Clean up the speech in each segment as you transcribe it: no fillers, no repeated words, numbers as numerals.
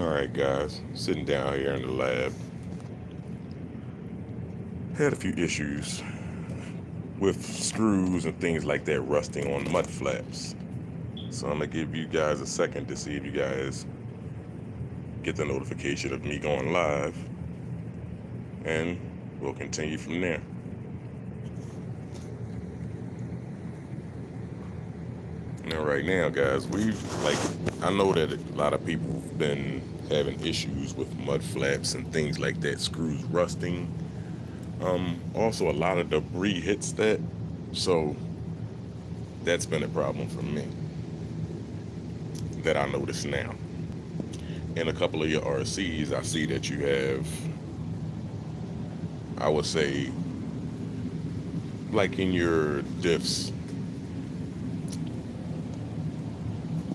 Alright guys, sitting down here in the lab. Had a few issues with screws and things like that rusting on mud flaps. So I'm gonna give you guys a second to see if you guys get the notification of me going live, and we'll continue from there. Now right now guys, I know that a lot of people have been having issues with mud flaps and things like that, screws rusting. Also a lot of debris hits that, so that's been a problem for me that I notice now. In a couple of your RCs, I see that you have, I would say, like in your diffs,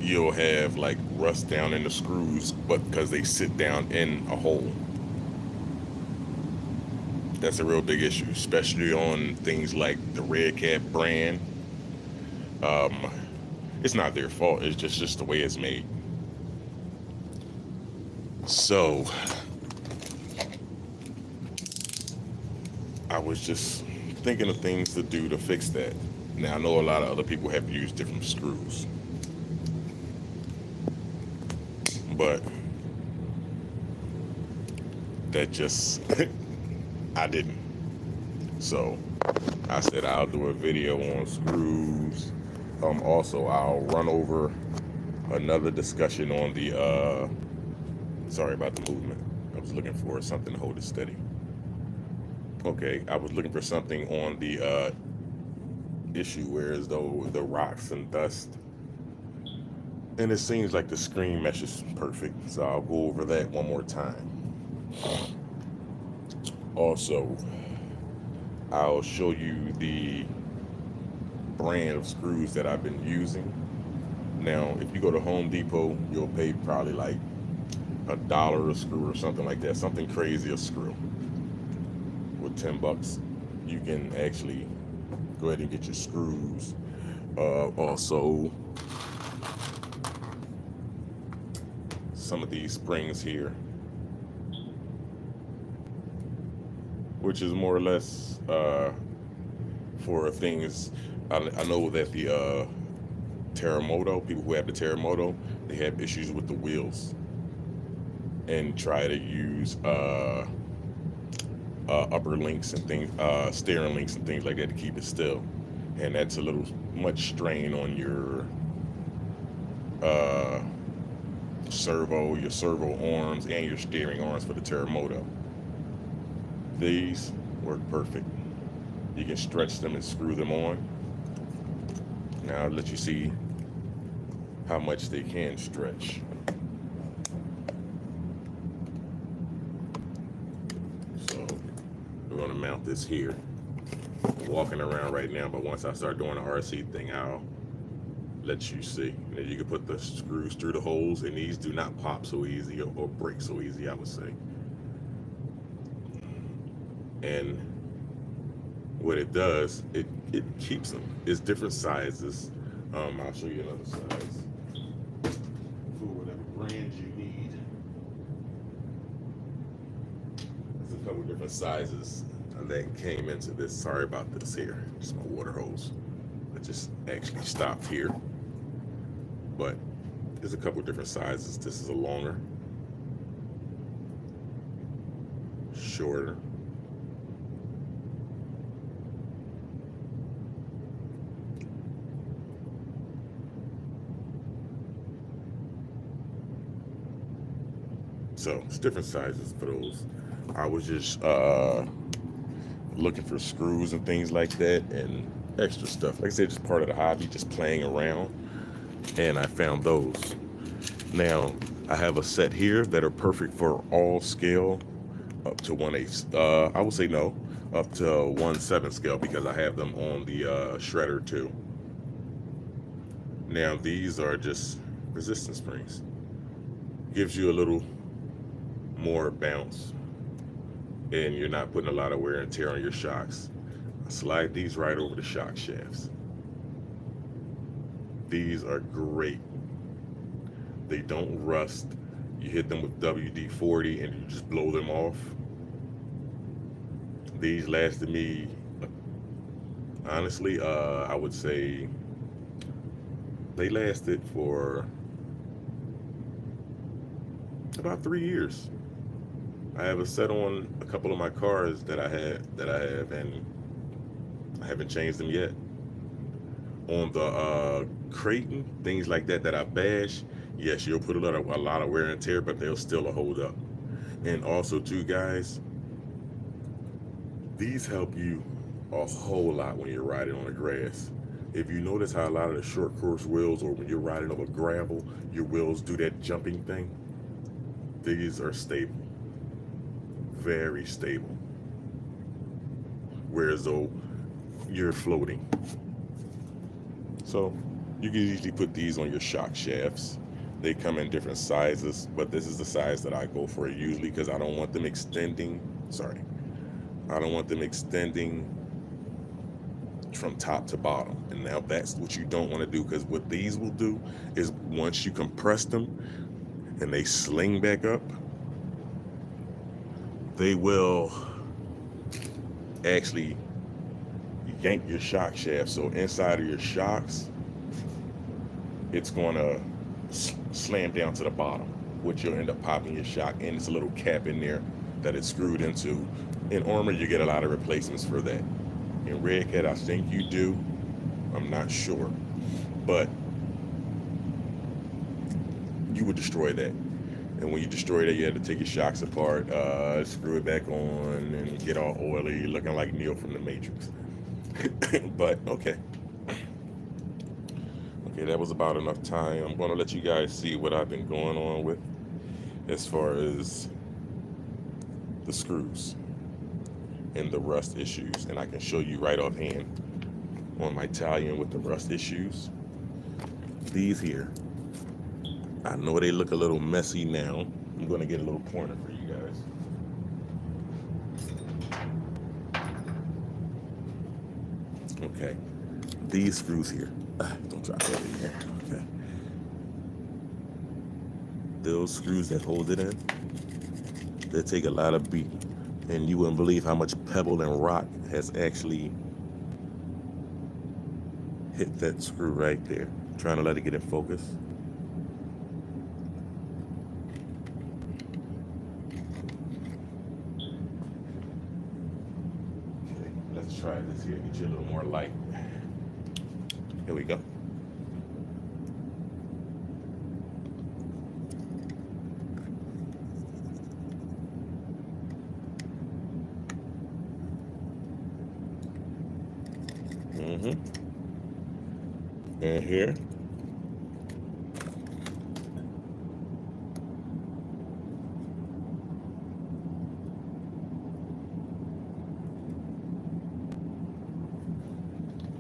you'll have like rust down in the screws, but because they sit down in a hole. That's a real big issue, especially on things like the Red Cat brand. Um, it's not their fault. It's just the way it's made. So I was just thinking of things to do to fix that. Now I know a lot of other people have used different screws, but that just I didn't. So I said I'll do a video on screws. Also I'll run over another discussion on the sorry about the movement. I was looking for something to hold it steady. Okay, I was looking for something on the issue where as though the rocks and dust, and it seems like the screen mesh is perfect, so I'll go over that one more time. Also, I'll show you the brand of screws that I've been using. Now, if you go to Home Depot, you'll pay probably like $1 a screw or something like that, something crazy a screw. With $10, you can actually go ahead and get your screws. Also, some of these springs here, which is more or less for things. I know that the Terremoto, people who have the Terremoto, they have issues with the wheels, and try to use upper links and things, steering links and things like that to keep it still, and that's a little much strain on your uh, your servo arms, and your steering arms for the Terremoto. These work perfect. You can stretch them and screw them on. Now I'll let you see how much they can stretch. So we're going to mount this here. I'm walking around right now, but once I start doing the RC thing, I'll let you see. And you can put the screws through the holes, and these do not pop so easy or break so easy, I would say. And what it does, it keeps them. It's different sizes. I'll show you another size for whatever brand you need. There's a couple different sizes that came into this. Sorry about this here. Just my water hose. I just actually stopped here. But there's a couple different sizes. This is a longer, shorter. So it's different sizes for those. I was just looking for screws and things like that, and extra stuff. Like I said, just part of the hobby, just playing around. And I found those. Now, I have a set here that are perfect for all scale up to 1/8. I would say no, up to 1/7 scale, because I have them on the shredder too. Now, these are just resistance springs. Gives you a little more bounce, and you're not putting a lot of wear and tear on your shocks. I slide these right over the shock shafts. These are great. They don't rust. You hit them with WD-40 and you just blow them off. These lasted me, honestly, I would say they lasted for about 3 years. I have a set on a couple of my cars that I have, and I haven't changed them yet. On the Creighton, things like that I bash, yes, you'll put a lot of wear and tear, but they'll still hold up. And also, too, guys, these help you a whole lot when you're riding on the grass. If you notice how a lot of the short course wheels, or when you're riding over gravel, your wheels do that jumping thing, these are stable, very stable. Whereas though you're floating. So you can usually put these on your shock shafts. They come in different sizes, but this is the size that I go for usually, because I don't want them extending. I don't want them extending from top to bottom. And now that's what you don't want to do, because what these will do is once you compress them and they sling back up, they will actually yank your shock shaft. So inside of your shocks, it's going to slam down to the bottom, which you'll end up popping your shock. And it's a little cap in there that it's screwed into. In Arrma, you get a lot of replacements for that. In Redcat, I think you do. I'm not sure. But you would destroy that. And when you destroy that, you had to take your shocks apart, screw it back on, and get all oily, looking like Neo from the Matrix. But okay, that was about enough time. I'm going to let you guys see what I've been going on with as far as the screws and the rust issues. And I can show you right offhand on my Italian with the rust issues. These here, I know they look a little messy now. I'm going to get a little pointer for you guys. Okay, these screws here. Don't drop that in here. Okay. Those screws that hold it in, they take a lot of beating. And you wouldn't believe how much pebble and rock has actually hit that screw right there. I'm trying to let it get in focus. Okay, let's try this here, get you a little more light. Here we go. And here.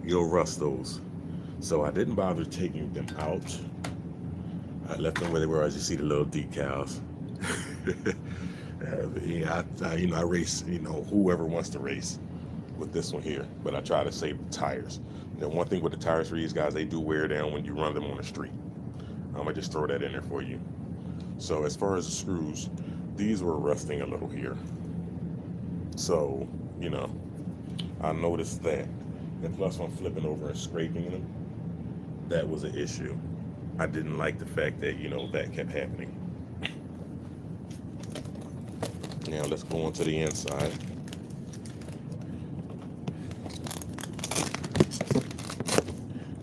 You'll rust those. So I didn't bother taking them out. I left them where they were. As you see the little decals. I race, whoever wants to race with this one here, but I try to save the tires. The one thing with the tires for these guys, they do wear down when you run them on the street. I'm gonna just throw that in there for you. So as far as the screws, these were rusting a little here. So, I noticed that. And plus, when flipping over and scraping them, that was an issue. I didn't like the fact that, that kept happening. Now let's go on to the inside.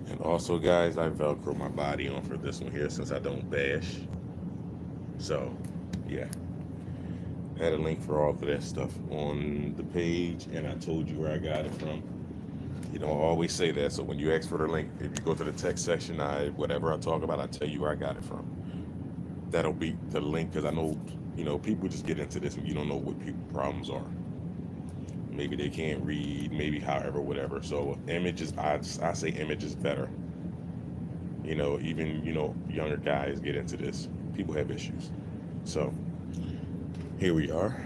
And also, guys, I Velcro my body on for this one here since I don't bash. So, yeah. I had a link for all of that stuff on the page, and I told you where I got it from. I always say that. So when you ask for the link, if you go to the text section, whatever I talk about, I tell you where I got it from. That'll be the link, because I know, people just get into this and you don't know what people's problems are. Maybe they can't read, maybe however, whatever. So images, I say image is better. Even, younger guys get into this. People have issues. So here we are.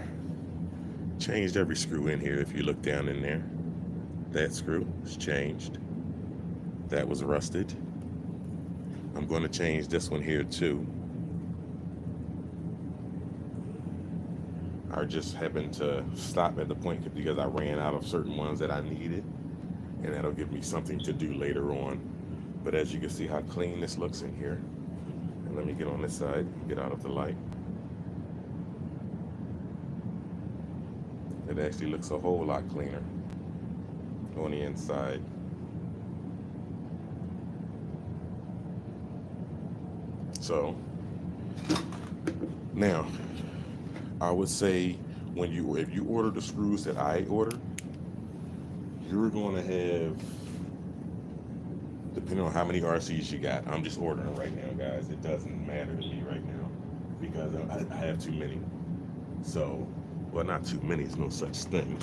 Changed every screw in here. If you look down in there, that screw is changed. That was rusted. I'm going to change this one here too. I just happened to stop at the point because I ran out of certain ones that I needed, and that'll give me something to do later on. But as you can see how clean this looks in here, and let me get on this side, get out of the light. It actually looks a whole lot cleaner on the inside. So now I would say if you order the screws that I ordered, you're going to have, depending on how many RCs you got. I'm just ordering right now, guys. It doesn't matter to me right now because I have too many. So, well, not too many, it's no such thing,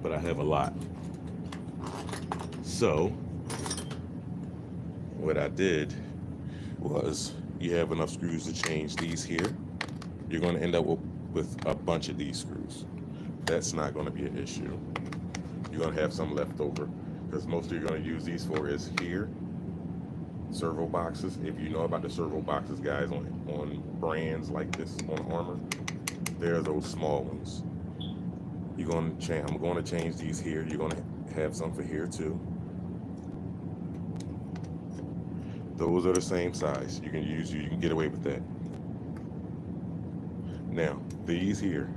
but I have a lot. So what I did was, you have enough screws to change these here. You're going to end up with a bunch of these screws. That's not going to be an issue. You're going to have some left over, because most you're going to use these for is here, servo boxes. If you know about the servo boxes, guys, on brands like this, on Armor, there are those small ones. I'm going to change these here. You're going to have some for here too. Those are the same size. You can get away with that. Now, these here,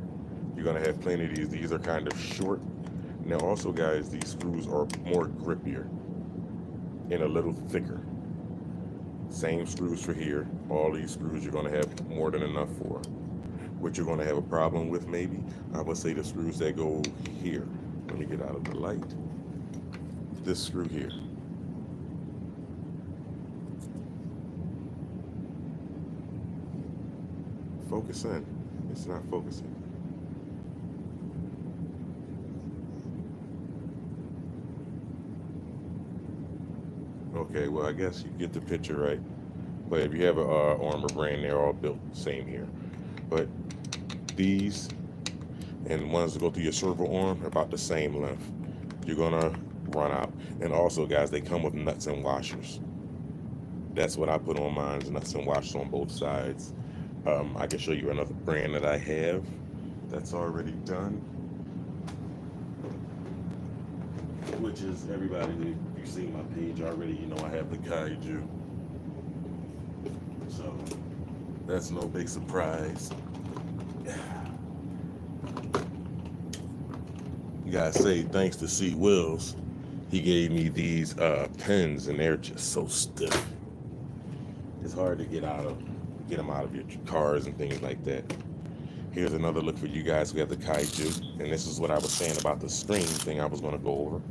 you're going to have plenty of these. These are kind of short. Now also, guys, these screws are more grippier and a little thicker. Same screws for here. All these screws you're going to have more than enough for. What you're going to have a problem with, maybe, I would say the screws that go here. Let me get out of the light. This screw here. Focus in. It's not focusing. Okay, well, I guess you get the picture right. But if you have an Armor brand, they're all built same here. But these and ones that go through your servo arm are about the same length. You're gonna run out. And also, guys, they come with nuts and washers. That's what I put on mine, is nuts and washers on both sides. I can show you another brand that I have that's already done, which is, everybody, if you've seen my page already, you know I have the Kaiju. So that's no big surprise. You gotta say thanks to C. Wills. He gave me these pens, and they're just so stiff. It's hard to get them out of your cars and things like that. Here's another look for you guys. We have the Kaiju, and this is what I was saying about the screen thing I was going to go over.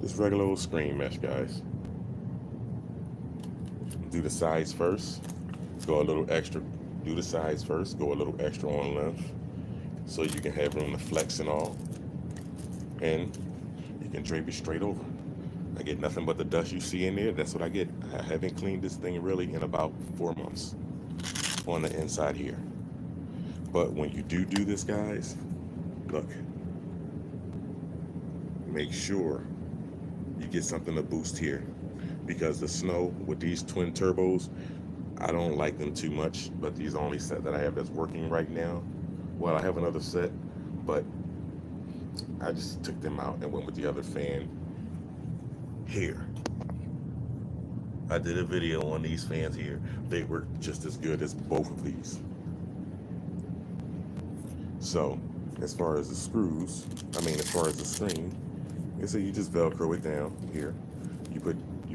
This regular old screen mesh, guys. Do the sides first. Go a little extra. Do the sides first. Go a little extra on length, so you can have room to flex and all. And you can drape it straight over. I get nothing but the dust you see in there. That's what I get. I haven't cleaned this thing really in about 4 months on the inside here. But when you do this, guys, look, make sure you get something to boost here, because the snow with these twin turbos, I don't like them too much, but these are the only set that I have that's working right now. Well, I have another set, but I just took them out and went with the other fan here. I did a video on these fans here. They work just as good as both of these. So as far as the screws, as far as the screen, you just Velcro it down here. You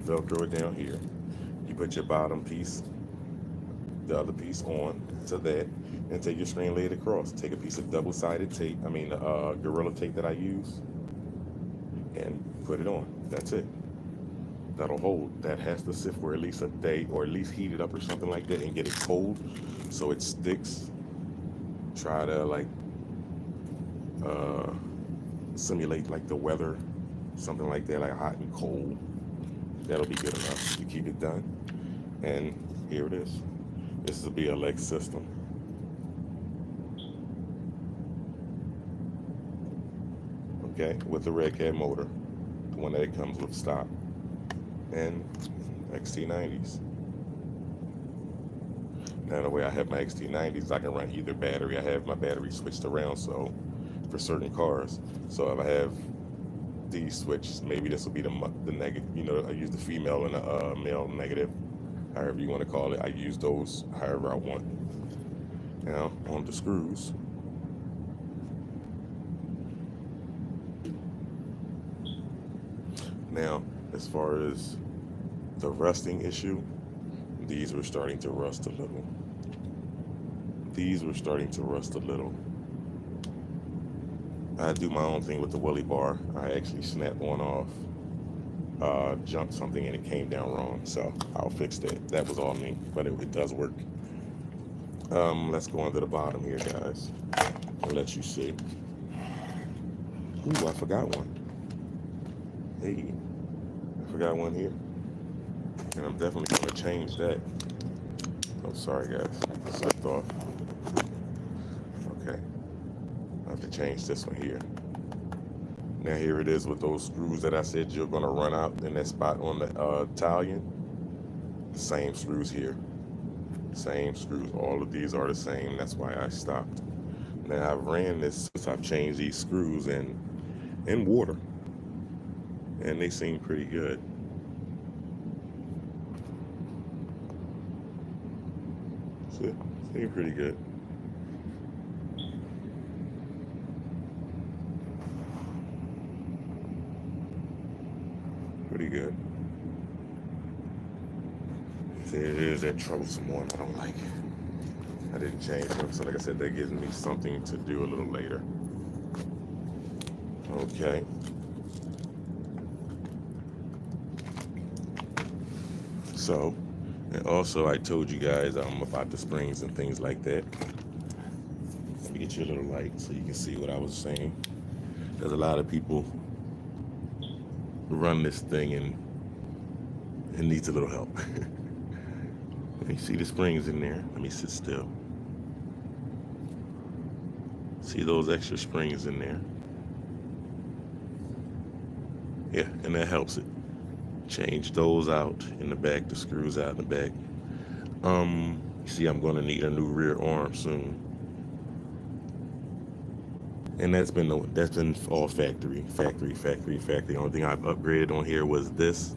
Velcro it down here. You put your bottom piece, the other piece on to that, and take your screen, lay it across. Take a piece of double-sided tape, Gorilla tape that I use, and put it on. That's it. That'll hold. That has to sit for at least a day, or at least heat it up or something like that, and get it cold so it sticks. Try to simulate like the weather, something like that, like hot and cold. That'll be good enough to keep it done. And here it is. This is a BLX system. Okay, with the Red Cat motor, the one that it comes with stock, and XT90s. Now the way I have my XT90s, I can run either battery. I have my battery switched around, so for certain cars. So if I have these switched, maybe this will be the negative. You know, I use the female and the male negative, however you want to call it. I use those however I want. Now on the screws. Now, as far as the rusting issue, these were starting to rust a little. These were starting to rust a little. I do my own thing with the Willy bar. I actually snapped one off, jumped something and it came down wrong. So I'll fix that. That was all me, but it does work. Let's go on to the bottom here, guys. I'll let you see. Ooh, I forgot one. Hey, I forgot one here. And I'm definitely going to change that. Oh, sorry, guys. Slipped off. Okay. I have to change this one here. Now here it is with those screws that I said you're going to run out in that spot on the Italian. The same screws here. Same screws. All of these are the same. That's why I stopped. Now I've ran this since I've changed these screws in water. And they seem pretty good. Seem pretty good. Pretty good. See, it is that troublesome one I don't like. I didn't change them, so like I said, that gives me something to do a little later. Okay. So, and also I told you guys about the springs and things like that. Let me get you a little light so you can see what I was saying. There's a lot of people run this thing and it needs a little help. Let me see the springs in there. Let me sit still. See those extra springs in there? Yeah, and that helps it. Change those out in the back, the screws out in the back. You see, I'm going to need a new rear arm soon. And that's been all factory. The only thing I've upgraded on here was this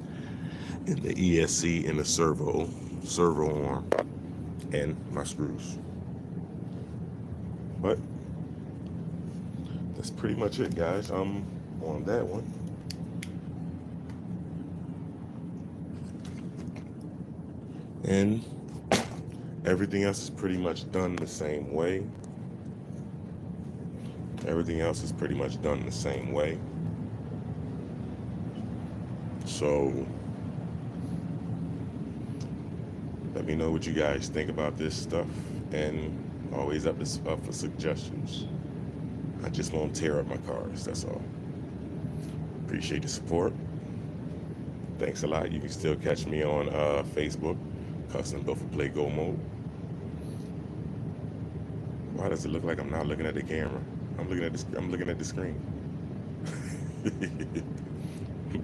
and the ESC and the servo arm and my screws. But that's pretty much it, guys. On that one. And everything else is pretty much done the same way. So let me know what you guys think about this stuff, and always up for suggestions. I just won't tear up my cars, that's all. Appreciate the support. Thanks a lot. You can still catch me on Facebook, Custom Built for Play Go Mode. Why does it look like I'm not looking at the camera? I'm looking at the screen.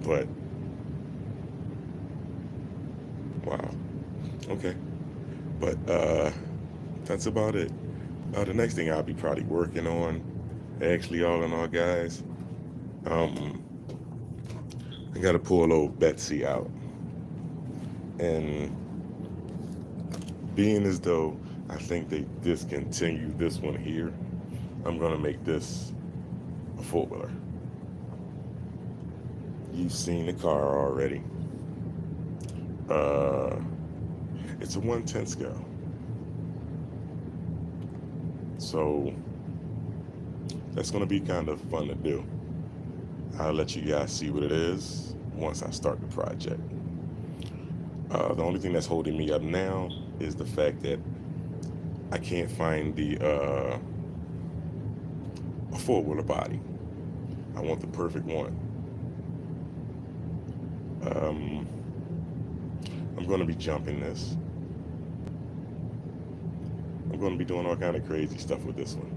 But wow. Okay. But that's about it. The next thing I'll be probably working on, actually, all in all, guys, I gotta pull old Betsy out. And being as though I think they discontinued this one here, I'm gonna make this a four-wheeler. You've seen the car already. It's a 1/10 scale. So that's gonna be kind of fun to do. I'll let you guys see what it is once I start the project. The only thing that's holding me up now is the fact that I can't find a four-wheeler body. I want the perfect one. I'm going to be jumping this. I'm going to be doing all kind of crazy stuff with this one.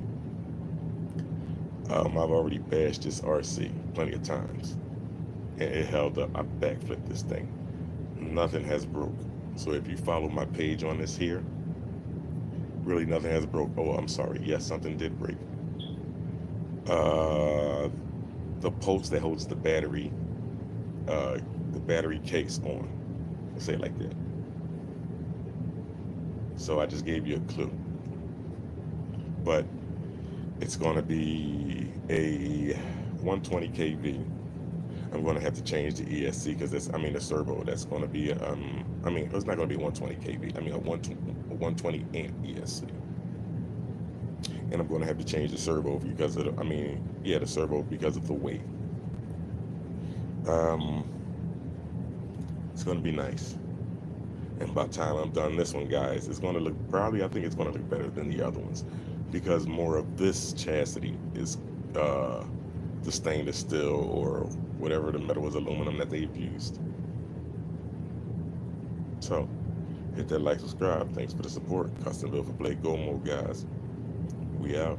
I've already bashed this RC plenty of times, and it held up. I backflipped this thing. Nothing has broke. So if you follow my page on this here, Really, nothing has broke. Oh, I'm sorry. Yes, something did break. Uh, the post that holds uh, the battery case on. Let's say it like that. So I just gave you a clue. But it's going to be a 120 kV. I'm going to have to change the ESC because that's, I mean, the servo. That's going to be, I mean, it's not going to be 120 kV. I mean, a 120 amp ESC. And I'm going to have to change the servo because of the, I mean, yeah, the servo because of the weight. Um, it's going to be nice. And by the time I'm done this one, guys, it's going to look, probably, I think it's going to look better than the other ones because more of this chassis is the stainless steel or whatever the metal is, aluminum that they've used. So hit that like, subscribe. Thanks for the support. Custom built for Blake Gold Mode, guys. We out.